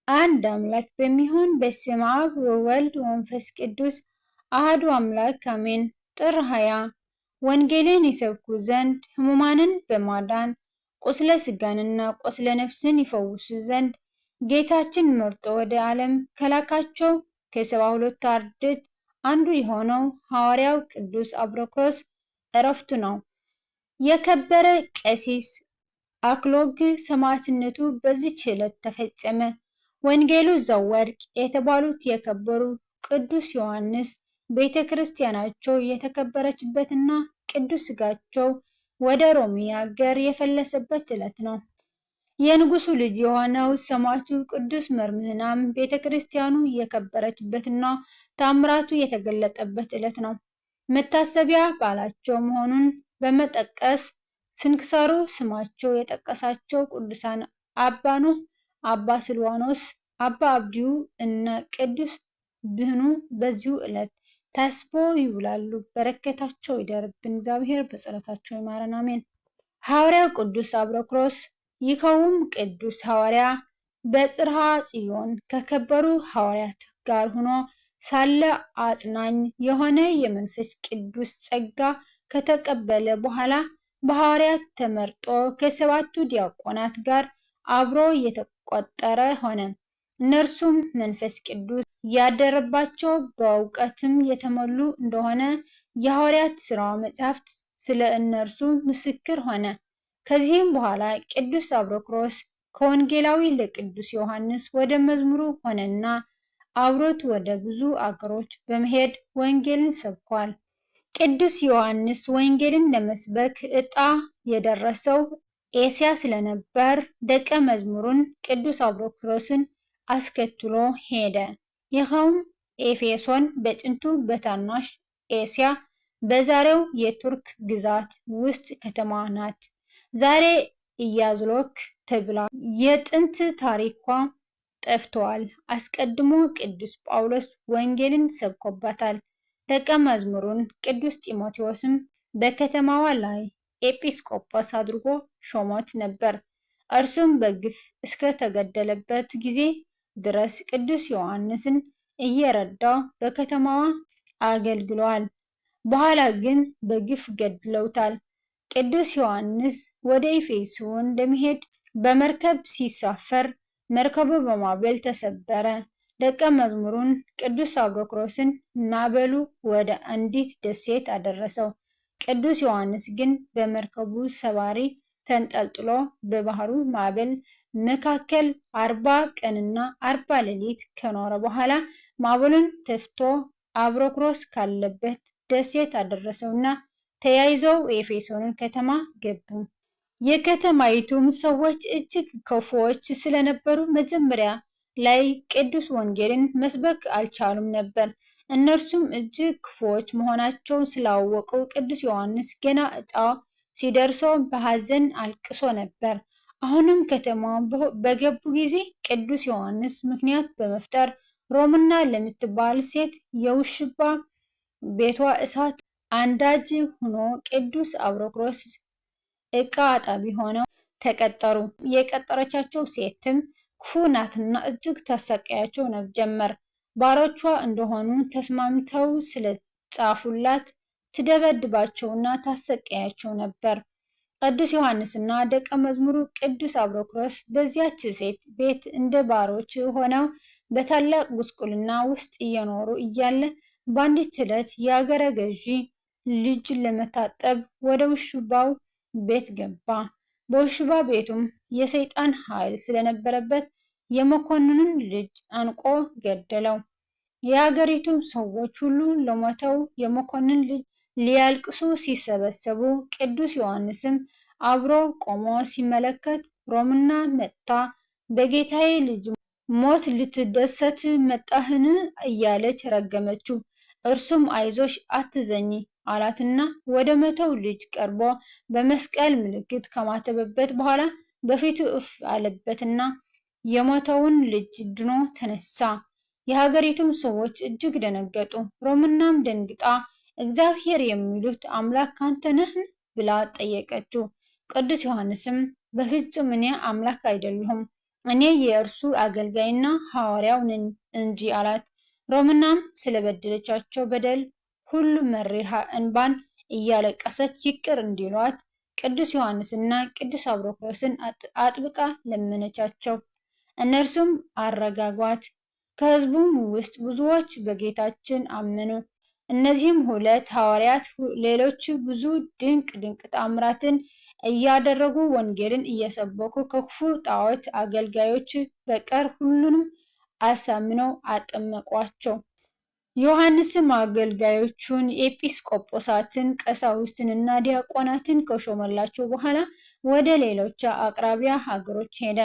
አንድ አምላክ በሚሆን በስመ አብ ወወልድ ወመንፈስ ቅዱስ አሐዱ አምላክ አሜን። ጥር 20 ወንጌልን ይሰብኩ ዘንድ ሕሙማንን በማዳን ቁስለ ሥጋንና ቁስለ ነፍስን ይፈውሱ ዘንድ ጌታችን መርጦ ወደ ዓለም ከላካቸው ከ72 አርድእት አንዱ የሆነው ሐዋርያው ቅዱስ አብሮክሮስ ዕረፍቱ ነው። የከበረ ቀሲስ አክሎግ ሰማዕትነቱ በዚህች ዕለት ተፈጸመ። ወንጌሉ ዘወርቅ የተባሉት የከበሩ ቅዱስ ዮሐንስ ቤተ ክርስቲያናቸው የተከበረችበትና ቅዱስ ሥጋቸው ወደ ሮሚ አገር የፈለሰበት ዕለት ነው። የንጉሡ ልጅ የሆነው ሰማዕቱ ቅዱስ መርምህናም ቤተ ክርስቲያኑ የከበረችበትና ታምራቱ የተገለጠበት ዕለት ነው። መታሰቢያ በዓላቸው መሆኑን በመጠቀስ ስንክሳሩ ስማቸው የጠቀሳቸው ቅዱሳን አባ ኖህ፣ አባ ስልዋኖስ፣ አባ አብድዩ እና ቅዱስ ብህኑ በዚሁ ዕለት ታስበው ይውላሉ። በረከታቸው ይደርብን፣ እግዚአብሔር በጸሎታቸው ይማረን፣ አሜን። ሐዋርያው ቅዱስ አብሮክሮስ ይኸውም ቅዱስ ሐዋርያ በጽርሐ ጽዮን ከከበሩ ሐዋርያት ጋር ሆኖ ሳለ አጽናኝ የሆነ የመንፈስ ቅዱስ ጸጋ ከተቀበለ በኋላ በሐዋርያት ተመርጦ ከሰባቱ ዲያቆናት ጋር አብሮ የተቆጠረ ሆነ። እነርሱም መንፈስ ቅዱስ ያደረባቸው በእውቀትም የተሞሉ እንደሆነ የሐዋርያት ሥራ መጻሕፍት ስለ እነርሱ ምስክር ሆነ። ከዚህም በኋላ ቅዱስ አብሮክሮስ ከወንጌላዊ ለቅዱስ ዮሐንስ ወደ መዝሙሩ ሆነና አብሮት ወደ ብዙ አገሮች በመሄድ ወንጌልን ሰብኳል። ቅዱስ ዮሐንስ ወንጌልን ለመስበክ ዕጣ የደረሰው ኤስያ ስለነበር ደቀ መዝሙሩን ቅዱስ አብሮክሮስን አስከትሎ ሄደ። ይኸውም ኤፌሶን በጥንቱ በታናሽ ኤስያ በዛሬው የቱርክ ግዛት ውስጥ ከተማ ናት። ዛሬ ኢያዝሎክ ተብላ የጥንት ታሪኳ ጠፍቷል። አስቀድሞ ቅዱስ ጳውሎስ ወንጌልን ሰብኮባታል። ደቀ መዝሙሩን ቅዱስ ጢሞቴዎስም በከተማዋ ላይ ኤጲስቆጶስ አድርጎ ሾሞት ነበር። እርሱም በግፍ እስከ ተገደለበት ጊዜ ድረስ ቅዱስ ዮሐንስን እየረዳው በከተማዋ አገልግሏል። በኋላ ግን በግፍ ገድለውታል። ቅዱስ ዮሐንስ ወደ ኤፌሶን ለመሄድ በመርከብ ሲሳፈር መርከቡ በማዕበል ተሰበረ። ደቀ መዝሙሩን ቅዱስ አብሮክሮስን ማዕበሉ ወደ አንዲት ደሴት አደረሰው። ቅዱስ ዮሐንስ ግን በመርከቡ ሰባሪ ተንጠልጥሎ በባህሩ ማዕበል መካከል 40 ቀንና 40 ሌሊት ከኖረ በኋላ ማዕበሉን ተፍቶ አብሮክሮስ ካለበት ደሴት አደረሰውና ተያይዘው የኤፌሶንን ከተማ ገቡ። የከተማይቱም ሰዎች እጅግ ክፉዎች ስለነበሩ መጀመሪያ ላይ ቅዱስ ወንጌልን መስበክ አልቻሉም ነበር። እነርሱም እጅግ ክፉዎች መሆናቸውን ስላወቁ ቅዱስ ዮሐንስ ገና ዕጣው ሲደርሰው በሐዘን አልቅሶ ነበር። አሁንም ከተማውን በገቡ ጊዜ ቅዱስ ዮሐንስ ምክንያት በመፍጠር ሮምና ለምትባል ሴት የውሽባ ቤቷ እሳት አንዳጅ ሆኖ ቅዱስ አብሮክሮስ ዕቃ አጣቢ ሆነው ተቀጠሩ። የቀጠረቻቸው ሴትም ክፉ ናትና እጅግ ታሰቃያቸው ጀመር። ባሮቿ እንደሆኑ ተስማምተው ስለጻፉላት ትደበድባቸውና ታሰቃያቸው ነበር። ቅዱስ ዮሐንስና ደቀ መዝሙሩ ቅዱስ አብሮክሮስ በዚያች ሴት ቤት እንደ ባሮች ሆነው በታላቅ ጉስቁልና ውስጥ እየኖሩ እያለ በአንዲት ዕለት የአገረ ገዢ ልጅ ለመታጠብ ወደ ውሽባው ቤት ገባ። በውሽባ ቤቱም የሰይጣን ኃይል ስለነበረበት የመኮንኑን ልጅ አንቆ ገደለው። የአገሪቱ ሰዎች ሁሉ ለሞተው የመኮንን ልጅ ሊያልቅሱ ሲሰበሰቡ ቅዱስ ዮሐንስም አብሮ ቆሞ ሲመለከት ሮምና መጥታ በጌታዬ ልጅ ሞት ልትደሰት መጣህን እያለች ረገመችው። እርሱም አይዞሽ አትዘኝ አላትና ወደ መተው ልጅ ቀርቦ በመስቀል ምልክት ከማተበበት በኋላ በፊቱ እፍ አለበትና የሞተውን ልጅ ድኖ ተነሳ። የሀገሪቱም ሰዎች እጅግ ደነገጡ። ሮምናም ደንግጣ እግዚአብሔር የሚሉት አምላክ ካንተ ነህን ብላ ጠየቀችው። ቅዱስ ዮሐንስም በፍጹም እኔ አምላክ አይደለሁም እኔ የእርሱ አገልጋይና ሐዋርያው ነኝ እንጂ አላት። ሮምናም ስለበደለቻቸው በደል ሁሉ መሪር እንባን እያለቀሰች ይቅር እንዲሏት ቅዱስ ዮሐንስና ቅዱስ አብሮክሮስን አጥብቃ ለመነቻቸው። እነርሱም አረጋጓት። ከሕዝቡም ውስጥ ብዙዎች በጌታችን አመኑ። እነዚህም ሁለት ሐዋርያት ሌሎች ብዙ ድንቅ ተአምራትን እያደረጉ ወንጌልን እየሰበኩ ከክፉ ጣዖት አገልጋዮች በቀር ሁሉንም አሳምነው አጠመቋቸው። ዮሐንስም አገልጋዮቹን ኤጲስቆጶሳትን፣ ቀሳውስትንና ዲያቆናትን ከሾመላቸው በኋላ ወደ ሌሎች አቅራቢያ ሀገሮች ሄደ።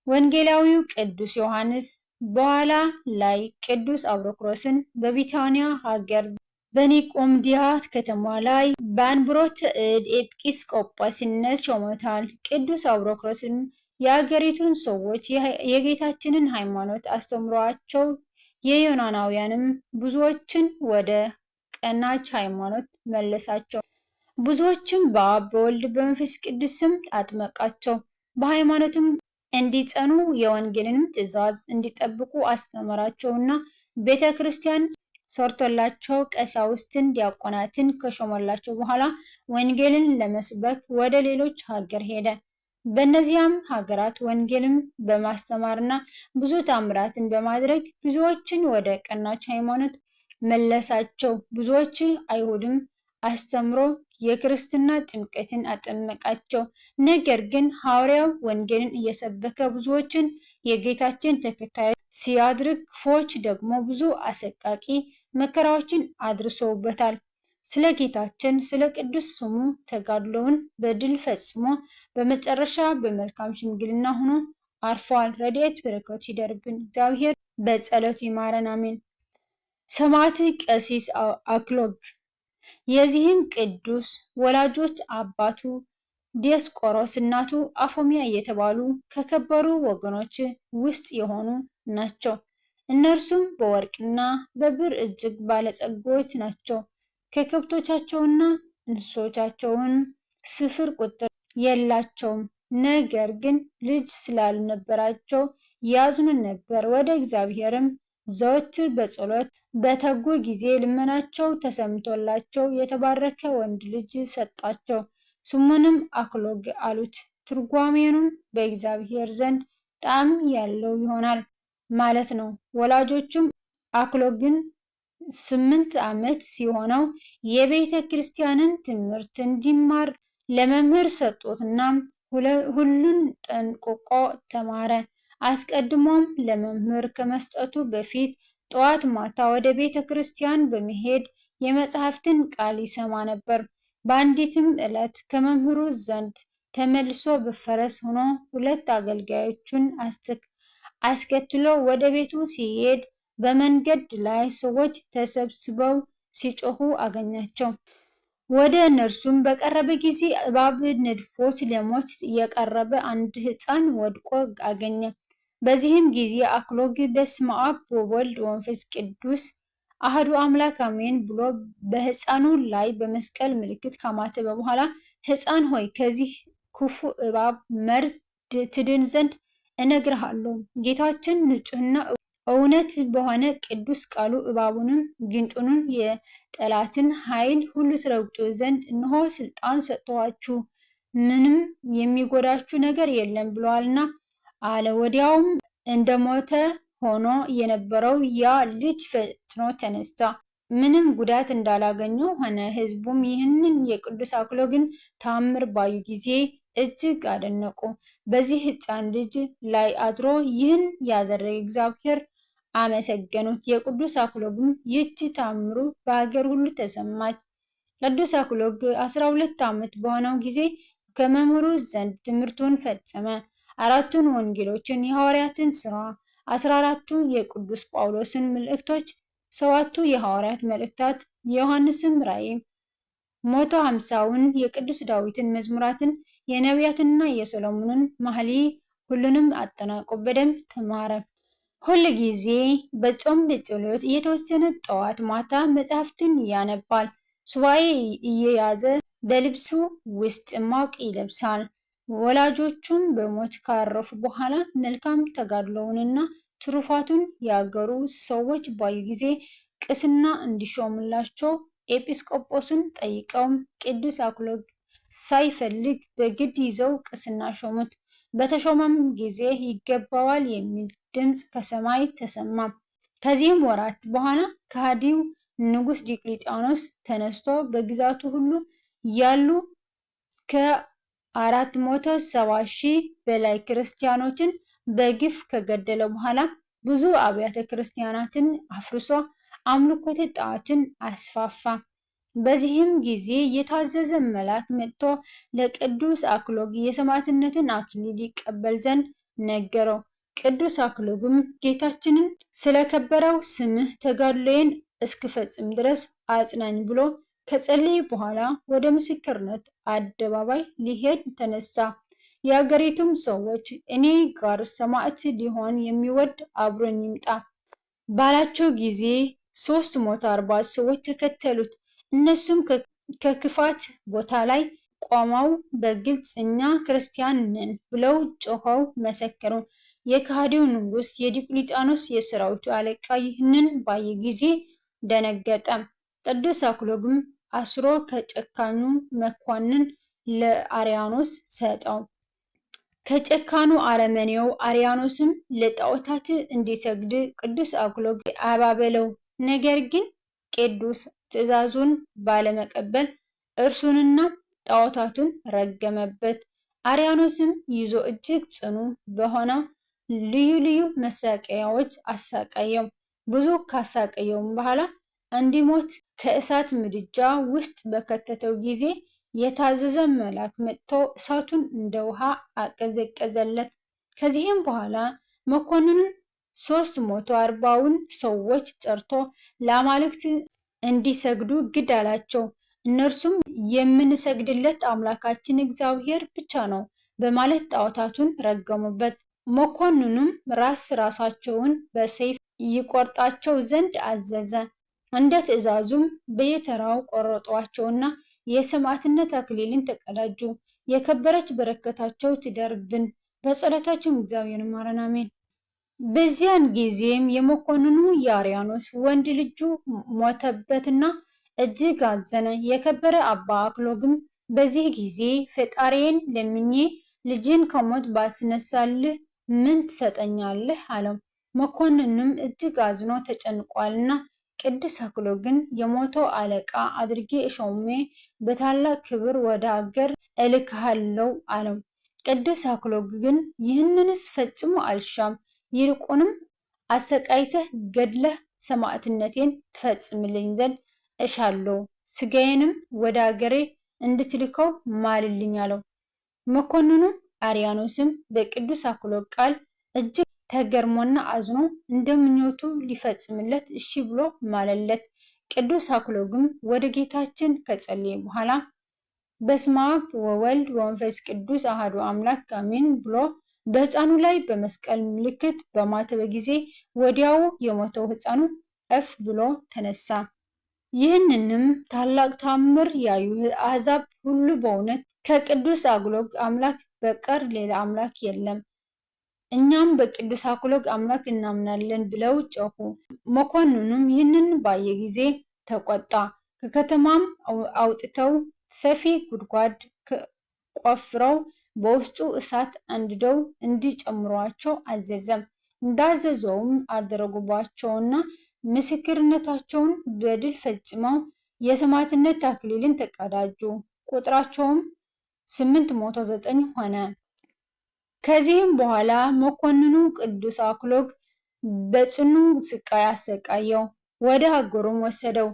ወንጌላዊው ቅዱስ ዮሐንስ በኋላ ላይ ቅዱስ አብሮክሮስን በቢታንያ ሀገር በኒቆምዲያ ከተማ ላይ በአንብሮተ እድ ኤጲስቆጶስነት ሾሞታል። ቅዱስ አብሮክሮስም የአገሪቱን ሰዎች የጌታችንን ሃይማኖት አስተምሯቸው የዮናናውያንም ብዙዎችን ወደ ቀናች ሃይማኖት መለሳቸው። ብዙዎችም በአብ በወልድ በመንፈስ ቅዱስ ስም አጥመቃቸው። በሃይማኖትም እንዲጸኑ የወንጌልንም ትእዛዝ እንዲጠብቁ አስተማራቸውና ቤተ ክርስቲያን ሰርቶላቸው ቀሳውስትን ዲያቆናትን ከሾመላቸው በኋላ ወንጌልን ለመስበክ ወደ ሌሎች ሀገር ሄደ። በእነዚያም ሀገራት ወንጌልን በማስተማርና ብዙ ታምራትን በማድረግ ብዙዎችን ወደ ቀናች ሃይማኖት መለሳቸው። ብዙዎች አይሁድም አስተምሮ የክርስትና ጥምቀትን አጠመቃቸው። ነገር ግን ሐዋርያው ወንጌልን እየሰበከ ብዙዎችን የጌታችን ተከታዮች ሲያድርግ ክፉዎች ደግሞ ብዙ አሰቃቂ መከራዎችን አድርሰውበታል። ስለ ጌታችን ስለ ቅዱስ ስሙ ተጋድሎውን በድል ፈጽሞ በመጨረሻ በመልካም ሽምግልና ሆኖ አርፏል። ረድኤት በረከቱ ይደርብን፣ እግዚአብሔር በጸሎቱ ይማረን፣ አሜን። ሰማዕት ቀሲስ አክሎግ። የዚህም ቅዱስ ወላጆች አባቱ ዲዮስቆሮስ እናቱ አፎሚያ የተባሉ ከከበሩ ወገኖች ውስጥ የሆኑ ናቸው። እነርሱም በወርቅና በብር እጅግ ባለጸጎች ናቸው። ከከብቶቻቸውና እንስሶቻቸውን ስፍር ቁጥር የላቸውም። ነገር ግን ልጅ ስላልነበራቸው ያዝኑ ነበር። ወደ እግዚአብሔርም ዘወትር በጸሎት በተጉ ጊዜ ልመናቸው ተሰምቶላቸው የተባረከ ወንድ ልጅ ሰጣቸው። ስሙንም አክሎግ አሉት። ትርጓሜውም በእግዚአብሔር ዘንድ ጣዕም ያለው ይሆናል ማለት ነው። ወላጆቹም አክሎግን 8 ዓመት ሲሆነው የቤተ ክርስቲያንን ትምህርት እንዲማር ለመምህር ሰጡትና ሁሉን ጠንቅቆ ተማረ። አስቀድሞም ለመምህር ከመስጠቱ በፊት ጠዋት ማታ ወደ ቤተ ክርስቲያን በመሄድ የመጽሐፍትን ቃል ይሰማ ነበር። በአንዲትም ዕለት ከመምህሩ ዘንድ ተመልሶ በፈረስ ሆኖ 2 አገልጋዮቹን አስከትሎ ወደ ቤቱ ሲሄድ በመንገድ ላይ ሰዎች ተሰብስበው ሲጮሁ አገኛቸው። ወደ እነርሱም በቀረበ ጊዜ እባብ ነድፎት ለሞት የቀረበ አንድ ሕፃን ወድቆ አገኘ። በዚህም ጊዜ አክሎግ በስመ አብ ወወልድ ወመንፈስ ቅዱስ አህዱ አምላክ አሜን ብሎ በሕፃኑ ላይ በመስቀል ምልክት ካማተበ በኋላ ሕፃን ሆይ ከዚህ ክፉ እባብ መርዝ ትድን ዘንድ እነግርሃለሁ። ጌታችን ንጹሕና እውነት በሆነ ቅዱስ ቃሉ እባቡንም ጊንጡንም የጠላትን ኃይል ሁሉ ትረግጡ ዘንድ እነሆ ስልጣን ሰጥቷችሁ ምንም የሚጎዳችሁ ነገር የለም ብለዋልና አለ። ወዲያውም እንደሞተ ሆኖ የነበረው ያ ልጅ ፈጥኖ ተነሳ፣ ምንም ጉዳት እንዳላገኘው ሆነ። ሕዝቡም ይህንን የቅዱስ አክሎግን ተአምር ባዩ ጊዜ እጅግ አደነቁ። በዚህ ሕፃን ልጅ ላይ አድሮ ይህን ያደረገ እግዚአብሔር አመሰገኑት። የቅዱስ አክሎግም ይህች ተአምሩ በሀገር ሁሉ ተሰማች። ቅዱስ አክሎግ 12 ዓመት በሆነው ጊዜ ከመምህሩ ዘንድ ትምህርቱን ፈጸመ። 4ቱን ወንጌሎችን፣ የሐዋርያትን ሥራ፣ 14ቱ የቅዱስ ጳውሎስን መልእክቶች፣ 7ቱ የሐዋርያት መልእክታት፣ የዮሐንስን ራእይ፣ 150ውን የቅዱስ ዳዊትን መዝሙራትን፣ የነቢያትንና የሰሎሞንን መኃልየ ሁሉንም አጠናቆ በደንብ ተማረ። ሁል ጊዜ በጾም በጸሎት እየተወሰነ ጠዋት ማታ መጽሐፍትን ያነባል። ሱባኤ እየያዘ በልብሱ ውስጥ ማቅ ይለብሳል። ወላጆቹም በሞት ካረፉ በኋላ መልካም ተጋድሎውንና ትሩፋቱን ያገሩ ሰዎች ባዩ ጊዜ ቅስና እንዲሾምላቸው ኤጲስቆጶስን ጠይቀው ቅዱስ አክሎግ ሳይፈልግ በግድ ይዘው ቅስና ሾሙት። በተሾመም ጊዜ ይገባዋል የሚል ድምፅ ከሰማይ ተሰማ። ከዚህም ወራት በኋላ ከሃዲው ንጉሥ ዲዮቅልጥያኖስ ተነስቶ በግዛቱ ሁሉ ያሉ ከ470,000 በላይ ክርስቲያኖችን በግፍ ከገደለ በኋላ ብዙ አብያተ ክርስቲያናትን አፍርሶ አምልኮተ ጣዖትን አስፋፋ። በዚህም ጊዜ የታዘዘ መልአክ መጥቶ ለቅዱስ አክሎግ የሰማዕትነትን አክሊል ይቀበል ዘንድ ነገረው። ቅዱስ አክሎግም ጌታችንን ስለከበረው ስምህ ተጋድሎዬን እስክፈጽም ድረስ አጽናኝ ብሎ ከጸለየ በኋላ ወደ ምስክርነት አደባባይ ሊሄድ ተነሳ። የአገሪቱም ሰዎች እኔ ጋር ሰማዕት ሊሆን የሚወድ አብሮኝ ይምጣ ባላቸው ጊዜ 340 ሰዎች ተከተሉት። እነሱም ከክፋት ቦታ ላይ ቆመው በግልጽ እኛ ክርስቲያን ነን ብለው ጮኸው መሰከሩ። የከሃዲው ንጉሥ የዲዮቅልጥያኖስ የሰራዊቱ አለቃ ይህንን ባየ ጊዜ ደነገጠ። ቅዱስ አክሎግም አስሮ ከጨካኙ መኳንን ለአርያኖስ ሰጠው። ከጨካኑ አረመኔው አርያኖስም ለጣዖታት እንዲሰግድ ቅዱስ አክሎግ አባበለው። ነገር ግን ቅዱስ ትእዛዙን ባለመቀበል እርሱንና ጣዖታቱን ረገመበት። አርያኖስም ይዞ እጅግ ጽኑ በሆነ ልዩ ልዩ መሳቀያዎች አሳቀየው። ብዙ ካሳቀየውም በኋላ እንዲሞት ከእሳት ምድጃ ውስጥ በከተተው ጊዜ የታዘዘ መልአክ መጥቶ እሳቱን እንደ ውሃ አቀዘቀዘለት። ከዚህም በኋላ መኮንኑን 340ውን ሰዎች ጠርቶ ለአማልክት እንዲሰግዱ ግድ አላቸው። እነርሱም የምንሰግድለት አምላካችን እግዚአብሔር ብቻ ነው በማለት ጣዖታቱን ረገሙበት። መኮንኑም ራሳቸውን በሰይፍ ይቆርጣቸው ዘንድ አዘዘ። እንደ ትእዛዙም በየተራው ቆረጧቸውና የሰማዕትነት አክሊልን ተቀዳጁ። የከበረች በረከታቸው ትደርብን፣ በጸሎታቸውም እግዚአብሔር ይማረን፣ አሜን። በዚያን ጊዜም የመኮንኑ የአርያኖስ ወንድ ልጁ ሞተበትና እጅግ አዘነ። የከበረ አባ አክሎግም በዚህ ጊዜ ፈጣሪዬን ለምኜ ልጅን ከሞት ባስነሳልህ ምን ትሰጠኛለህ? አለው። መኮንንም እጅግ አዝኖ ተጨንቋልና ቅዱስ አክሎግን የሞተው አለቃ አድርጌ ሾሜ በታላቅ ክብር ወደ አገር እልክሃለሁ አለው። ቅዱስ አክሎግ ግን ይህንንስ ፈጽሞ አልሻም፣ ይልቁንም አሰቃይተህ ገድለህ ሰማዕትነቴን ትፈጽምልኝ ዘንድ እሻለሁ፣ ስጋዬንም ወደ አገሬ እንድትልከው ማልልኝ አለው። መኮንኑ አርያኖስም በቅዱስ አክሎግ ቃል እጅግ ተገርሞና አዝኖ እንደምኞቱ ሊፈጽምለት እሺ ብሎ ማለለት። ቅዱስ አክሎግም ወደ ጌታችን ከጸለየ በኋላ በስመ አብ ወወልድ ወመንፈስ ቅዱስ አሐዱ አምላክ አሜን ብሎ በሕፃኑ ላይ በመስቀል ምልክት በማተበ ጊዜ ወዲያው የሞተው ሕፃኑ እፍ ብሎ ተነሳ። ይህንንም ታላቅ ታምር ያዩ አሕዛብ ሁሉ በእውነት ከቅዱስ አክሎግ አምላክ በቀር ሌላ አምላክ የለም፣ እኛም በቅዱስ አክሎግ አምላክ እናምናለን ብለው ጮኹ። መኮንኑም ይህንን ባየ ጊዜ ተቆጣ። ከከተማም አውጥተው ሰፊ ጉድጓድ ቆፍረው በውስጡ እሳት አንድደው እንዲጨምሯቸው አዘዘ። እንዳዘዘውም አደረጉባቸውና ምስክርነታቸውን በድል ፈጽመው የሰማዕትነት አክሊልን ተቀዳጁ። ቁጥራቸውም 809 ሆነ። ከዚህም በኋላ መኮንኑ ቅዱስ አክሎግ በጽኑ ስቃይ አሰቃየው፣ ወደ ሀገሩም ወሰደው።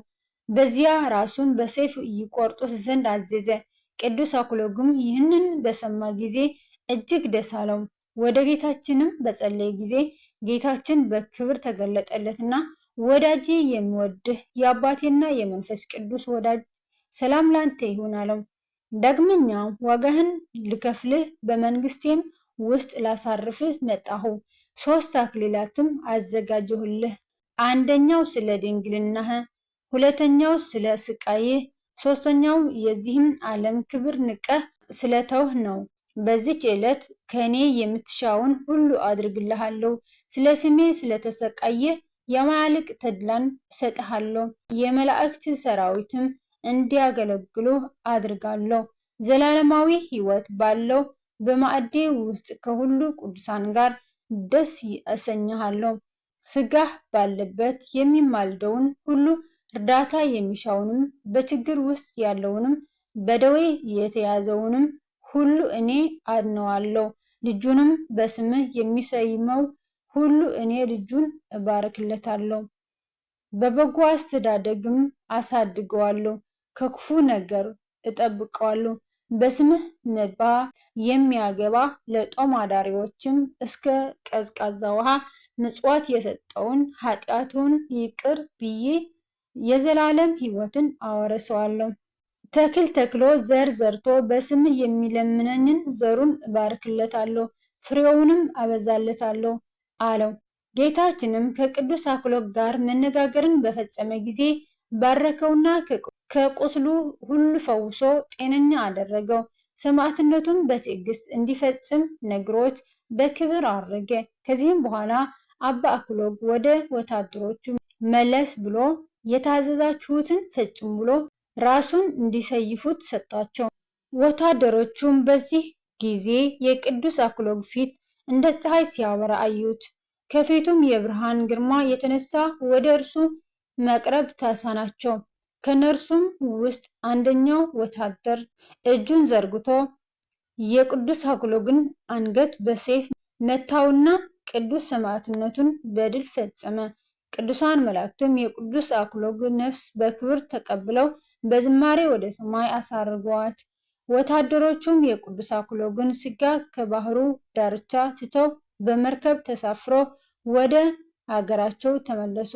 በዚያ ራሱን በሰይፍ ይቆርጡት ዘንድ አዘዘ። ቅዱስ አክሎግም ይህንን በሰማ ጊዜ እጅግ ደስ አለው። ወደ ጌታችንም በጸለየ ጊዜ ጌታችን በክብር ተገለጠለትና ወዳጄ የሚወድህ የአባቴና የመንፈስ ቅዱስ ወዳጅ ሰላም ላንተ ይሁን አለው። ዳግመኛ ዋጋህን ልከፍልህ በመንግስቴም ውስጥ ላሳርፍህ መጣሁ። 3 አክሊላትም አዘጋጀሁልህ። አንደኛው ስለ ድንግልናህ፣ ሁለተኛው ስለ ስቃይህ፣ ሶስተኛው የዚህም ዓለም ክብር ንቀህ ስለተውህ ነው። በዚች ዕለት ከእኔ የምትሻውን ሁሉ አድርግልሃለሁ። ስለ ስሜ ስለተሰቃየ የማያልቅ ተድላን እሰጥሃለሁ። የመላእክት ሰራዊትም እንዲያገለግሉ አድርጋለሁ። ዘላለማዊ ሕይወት ባለው በማዕዴ ውስጥ ከሁሉ ቅዱሳን ጋር ደስ ያሰኘሃለሁ። ስጋህ ባለበት የሚማልደውን ሁሉ እርዳታ የሚሻውንም በችግር ውስጥ ያለውንም በደዌ የተያዘውንም ሁሉ እኔ አድነዋለሁ። ልጁንም በስምህ የሚሰይመው ሁሉ እኔ ልጁን እባርክለታለሁ። በበጎ አስተዳደግም አሳድገዋለሁ፣ ከክፉ ነገር እጠብቀዋለሁ። በስምህ መባ የሚያገባ ለጦም አዳሪዎችም እስከ ቀዝቃዛ ውሃ ምጽዋት የሰጠውን ኃጢአቱን ይቅር ብዬ የዘላለም ሕይወትን አወርሰዋለሁ። ተክል ተክሎ ዘር ዘርቶ በስምህ የሚለምነኝን ዘሩን እባርክለታለሁ፣ ፍሬውንም አበዛለታለሁ አለው። ጌታችንም ከቅዱስ አክሎግ ጋር መነጋገርን በፈጸመ ጊዜ ባረከውና ከቁስሉ ሁሉ ፈውሶ ጤነኛ አደረገው። ሰማዕትነቱን በትዕግስት እንዲፈጽም ነግሮት በክብር አረገ። ከዚህም በኋላ አባ አክሎግ ወደ ወታደሮቹ መለስ ብሎ የታዘዛችሁትን ፈጽሙ ብሎ ራሱን እንዲሰይፉት ሰጣቸው። ወታደሮቹም በዚህ ጊዜ የቅዱስ አክሎግ ፊት እንደ ፀሐይ ሲያበራ አዩት። ከፊቱም የብርሃን ግርማ የተነሳ ወደ እርሱ መቅረብ ተሳናቸው። ከነርሱም ውስጥ አንደኛው ወታደር እጁን ዘርግቶ የቅዱስ አክሎግን አንገት በሰይፍ መታውና ቅዱስ ሰማዕትነቱን በድል ፈጸመ። ቅዱሳን መላእክትም የቅዱስ አክሎግ ነፍስ በክብር ተቀብለው በዝማሬ ወደ ሰማይ አሳርገዋት። ወታደሮቹም የቅዱስ አክሎግን ስጋ ከባህሩ ዳርቻ ትተው በመርከብ ተሳፍሮ ወደ አገራቸው ተመለሱ።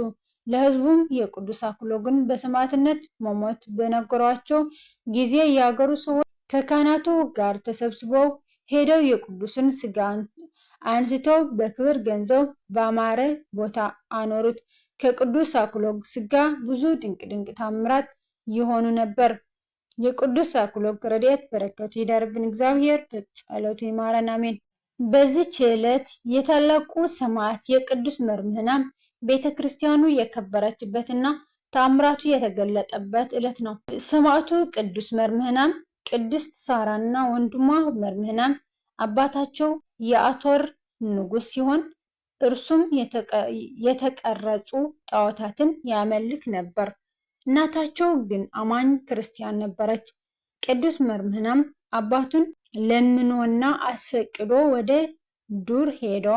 ለሕዝቡም የቅዱስ አክሎግን በሰማዕትነት መሞት በነገሯቸው ጊዜ የአገሩ ሰዎች ከካህናቱ ጋር ተሰብስበው ሄደው የቅዱስን ስጋ አንስተው በክብር ገንዘው ባማረ ቦታ አኖሩት። ከቅዱስ አክሎግ ስጋ ብዙ ድንቅ ታምራት የሆኑ ነበር። የቅዱስ አክሎግ ረድኤት በረከቱ ይደርብን፣ እግዚአብሔር በጸሎቱ ይማረን፣ አሜን። በዚች ዕለት የታላቁ ሰማዕት የቅዱስ መርምህናም ቤተ ክርስቲያኑ የከበረችበትና ታምራቱ የተገለጠበት ዕለት ነው። ሰማዕቱ ቅዱስ መርምህናም ቅድስት ሳራና ወንድሟ መርምህናም አባታቸው የአቶር ንጉሥ ሲሆን እርሱም የተቀረጹ ጣዖታትን ያመልክ ነበር። እናታቸው ግን አማኝ ክርስቲያን ነበረች። ቅዱስ መርምህናም አባቱን ለምኖና አስፈቅዶ ወደ ዱር ሄዶ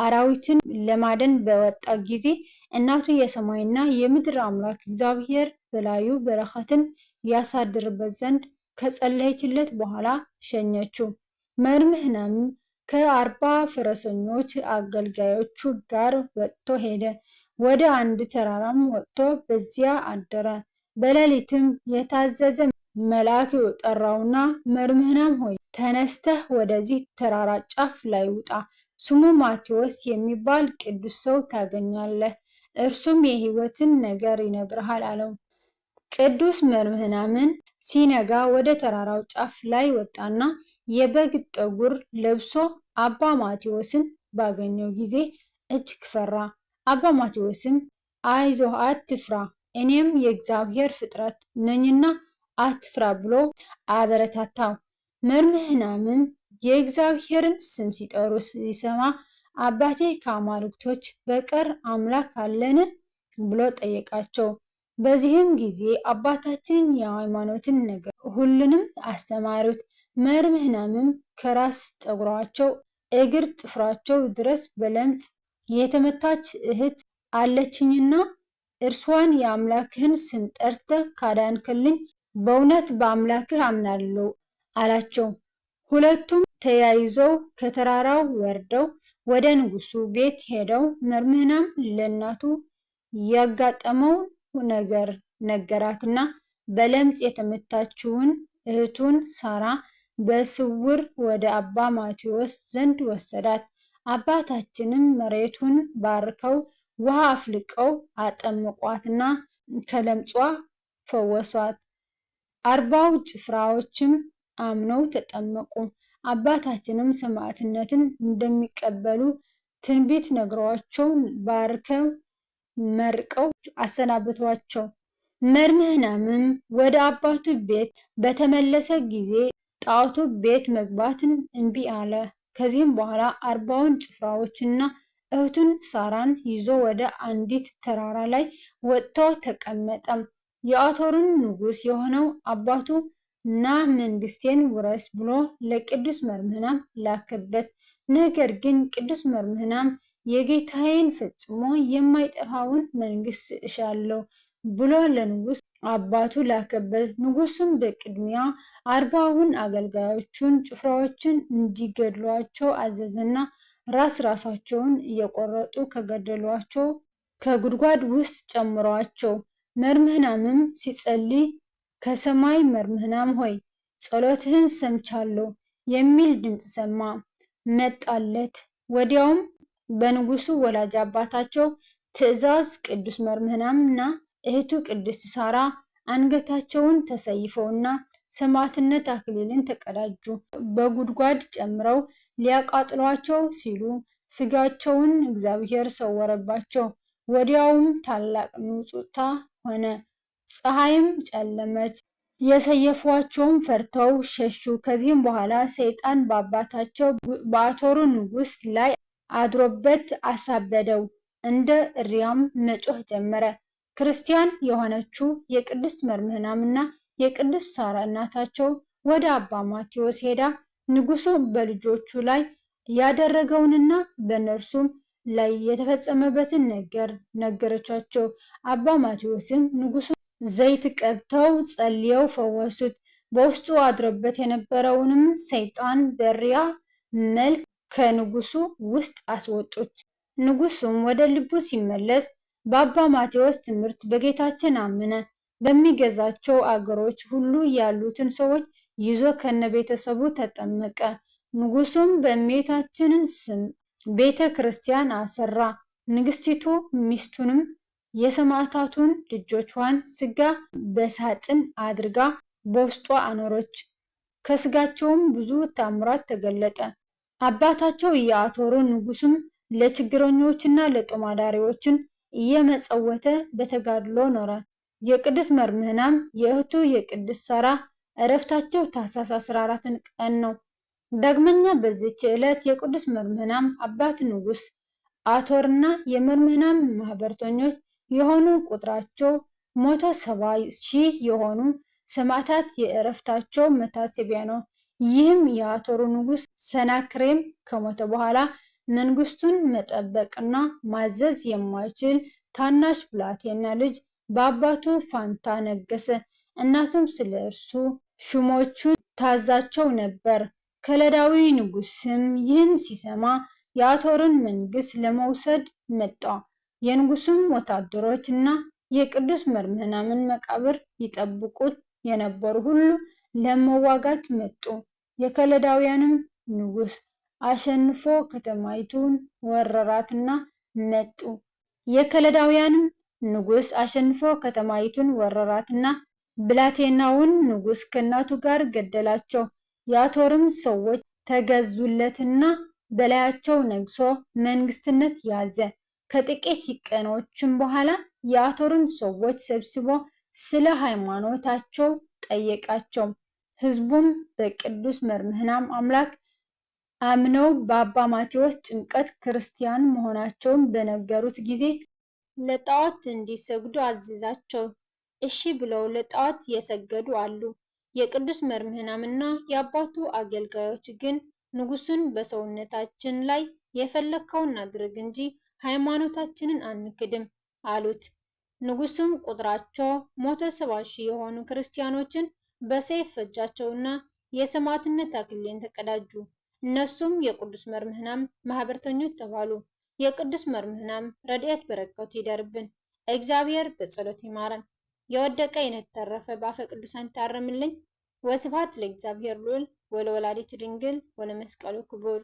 አራዊትን ለማደን በወጣ ጊዜ እናቱ የሰማይና የምድር አምላክ እግዚአብሔር በላዩ በረከትን ያሳድርበት ዘንድ ከጸለየችለት በኋላ ሸኘችው። መርምህናም ከ40 ፈረሰኞች አገልጋዮቹ ጋር ወጥቶ ሄደ። ወደ አንድ ተራራም ወጥቶ በዚያ አደረ። በሌሊትም የታዘዘ መልአክ ጠራውና መርምህናም ሆይ ተነስተህ ወደዚህ ተራራ ጫፍ ላይ ውጣ፣ ስሙ ማቴዎስ የሚባል ቅዱስ ሰው ታገኛለህ፣ እርሱም የሕይወትን ነገር ይነግርሃል አለው። ቅዱስ መርምህናምን ሲነጋ ወደ ተራራው ጫፍ ላይ ወጣና የበግ ጠጉር ለብሶ አባ ማቴዎስን ባገኘው ጊዜ እጅግ ፈራ። አባ ማቴዎስም አይዞህ አትፍራ፣ እኔም የእግዚአብሔር ፍጥረት ነኝና አትፍራ ብሎ አበረታታው። መርምህናምም የእግዚአብሔርን ስም ሲጠሩ ሲሰማ አባቴ ከአማልክቶች በቀር አምላክ አለን ብሎ ጠየቃቸው። በዚህም ጊዜ አባታችን የሃይማኖትን ነገር ሁሉንም አስተማሩት። መርምህናምም ከራስ ጠጉራቸው እግር ጥፍራቸው ድረስ በለምጽ የተመታች እህት አለችኝና እርሷን የአምላክህን ስም ጠርተህ ካዳንክልኝ በእውነት በአምላክህ አምናለሁ አላቸው። ሁለቱም ተያይዘው ከተራራው ወርደው ወደ ንጉሱ ቤት ሄደው መርምህናም ለእናቱ ያጋጠመው ነገር ነገራትና በለምጽ የተመታችውን እህቱን ሳራ በስውር ወደ አባ ማቴዎስ ዘንድ ወሰዳት። አባታችንም መሬቱን ባርከው ውሃ አፍልቀው አጠመቋትና ከለምጿ ፈወሷት። 40 ጭፍራዎችም አምነው ተጠመቁ። አባታችንም ሰማዕትነትን እንደሚቀበሉ ትንቢት ነግረዋቸው ባርከው መርቀው አሰናበቷቸው። መርምህናምም ወደ አባቱ ቤት በተመለሰ ጊዜ ጣዖቱ ቤት መግባትን እምቢ አለ። ከዚህም በኋላ 40ውን ጭፍራዎችና እህቱን ሳራን ይዞ ወደ አንዲት ተራራ ላይ ወጥቶ ተቀመጠ። የአሦርን ንጉሥ የሆነው አባቱ ና መንግስቴን ውረስ ብሎ ለቅዱስ መርምህናም ላከበት። ነገር ግን ቅዱስ መርምህናም የጌታዬን ፈጽሞ የማይጠፋውን መንግስት እሻለሁ ብሎ ለንጉሥ አባቱ ላከበት። ንጉሱም በቅድሚያ 40ውን አገልጋዮቹን ጭፍራዎችን እንዲገድሏቸው አዘዘና ራሳቸውን እየቆረጡ ከገደሏቸው ከጉድጓድ ውስጥ ጨምሯቸው። መርምህናምም ሲጸልይ ከሰማይ መርምህናም ሆይ ጸሎትህን ሰምቻለሁ የሚል ድምፅ ሰማ፣ መጣለት። ወዲያውም በንጉሱ ወላጅ አባታቸው ትእዛዝ ቅዱስ መርምህናም እና እህቱ ቅድስት ሳራ አንገታቸውን ተሰይፈውና ሰማዕትነት አክሊልን ተቀዳጁ። በጉድጓድ ጨምረው ሊያቃጥሏቸው ሲሉ ስጋቸውን እግዚአብሔር ሰወረባቸው። ወዲያውም ታላቅ ንውጽውጽታ ሆነ፣ ፀሐይም ጨለመች። የሰየፏቸውም ፈርተው ሸሹ። ከዚህም በኋላ ሰይጣን በአባታቸው በአሦሩ ንጉሥ ላይ አድሮበት አሳበደው፣ እንደ እሪያም መጮህ ጀመረ። ክርስቲያን የሆነችው የቅድስት መርምህናም እና የቅድስት ሳራ እናታቸው ወደ አባ ማቴዎስ ሄዳ ንጉሱ በልጆቹ ላይ ያደረገውንና በእነርሱም ላይ የተፈጸመበትን ነገር ነገረቻቸው። አባ ማቴዎስም ንጉሱ ዘይት ቀብተው ጸልየው ፈወሱት። በውስጡ አድሮበት የነበረውንም ሰይጣን በሪያ መልክ ከንጉሱ ውስጥ አስወጡት። ንጉሱም ወደ ልቡ ሲመለስ በአባ ማቴዎስ ትምህርት በጌታችን አመነ። በሚገዛቸው አገሮች ሁሉ ያሉትን ሰዎች ይዞ ከነቤተሰቡ ተጠመቀ። ንጉሱም በእመቤታችንን ስም ቤተ ክርስቲያን አሰራ። ንግስቲቱ ሚስቱንም የሰማዕታቱን ልጆቿን ስጋ በሳጥን አድርጋ በውስጧ አኖረች። ከስጋቸውም ብዙ ታምራት ተገለጠ። አባታቸው የአሦሩ ንጉስም ለችግረኞችና ለጦማዳሪዎችን እየመጸወተ በተጋድሎ ኖረ። የቅድስት መርምህናም የእህቱ የቅድስት ሳራ ዕረፍታቸው ታኅሳስ 14 ቀን ነው። ዳግመኛ በዚች ዕለት የቅዱስ መርምህናም አባት ንጉስ አሦርና የመርምህናም ማህበርተኞች የሆኑ ቁጥራቸው 170,000 የሆኑ ሰማዕታት የዕረፍታቸው መታሰቢያ ነው። ይህም የአሦሩ ንጉስ ሰናክሬም ከሞተ በኋላ መንግስቱን መጠበቅና ማዘዝ የማይችል ታናሽ ብላቴና ልጅ በአባቱ ፋንታ ነገሰ። እናቱም ስለ እርሱ ሹሞቹን ታዛቸው ነበር። ከለዳዊ ንጉስም ይህን ሲሰማ የአሦርን መንግስት ለመውሰድ መጣ። የንጉሱም ወታደሮች እና የቅዱስ መርምህናምን መቃብር ይጠብቁት የነበሩ ሁሉ ለመዋጋት መጡ። የከለዳውያንም ንጉስ አሸንፎ ከተማይቱን ወረራትና መጡ። የከለዳውያንም ንጉስ አሸንፎ ከተማይቱን ወረራትና ብላቴናውን ንጉስ ከእናቱ ጋር ገደላቸው። የአሦርም ሰዎች ተገዙለትና በላያቸው ነግሶ መንግስትነት ያዘ። ከጥቂት ቀኖችም በኋላ የአሦርን ሰዎች ሰብስቦ ስለ ሃይማኖታቸው ጠየቃቸው። ህዝቡም በቅዱስ መርምህናም አምላክ አምነው በአባ ማቴዎስ ጥምቀት ክርስቲያን መሆናቸውን በነገሩት ጊዜ ለጣዖት እንዲሰግዱ አዘዛቸው። እሺ ብለው ለጣዖት የሰገዱ አሉ። የቅዱስ መርምህናምና የአባቱ አገልጋዮች ግን ንጉሱን በሰውነታችን ላይ የፈለግከውን አድርግ እንጂ ሃይማኖታችንን አንክድም አሉት። ንጉሱም ቁጥራቸው 170,000 የሆኑ ክርስቲያኖችን በሰይፍ ፈጃቸውና የሰማዕትነት አክሊልን ተቀዳጁ። እነሱም የቅዱስ መርምህናም ማህበርተኞች ተባሉ። የቅዱስ መርምህናም ረድኤት በረከቱ ይደርብን። እግዚአብሔር በጸሎት ይማረን። የወደቀ የተረፈ በአፈ ቅዱሳን ታረምልኝ። ወስብሐት ለእግዚአብሔር ልዑል ወለወላዲቱ ድንግል ወለመስቀሉ ክቡር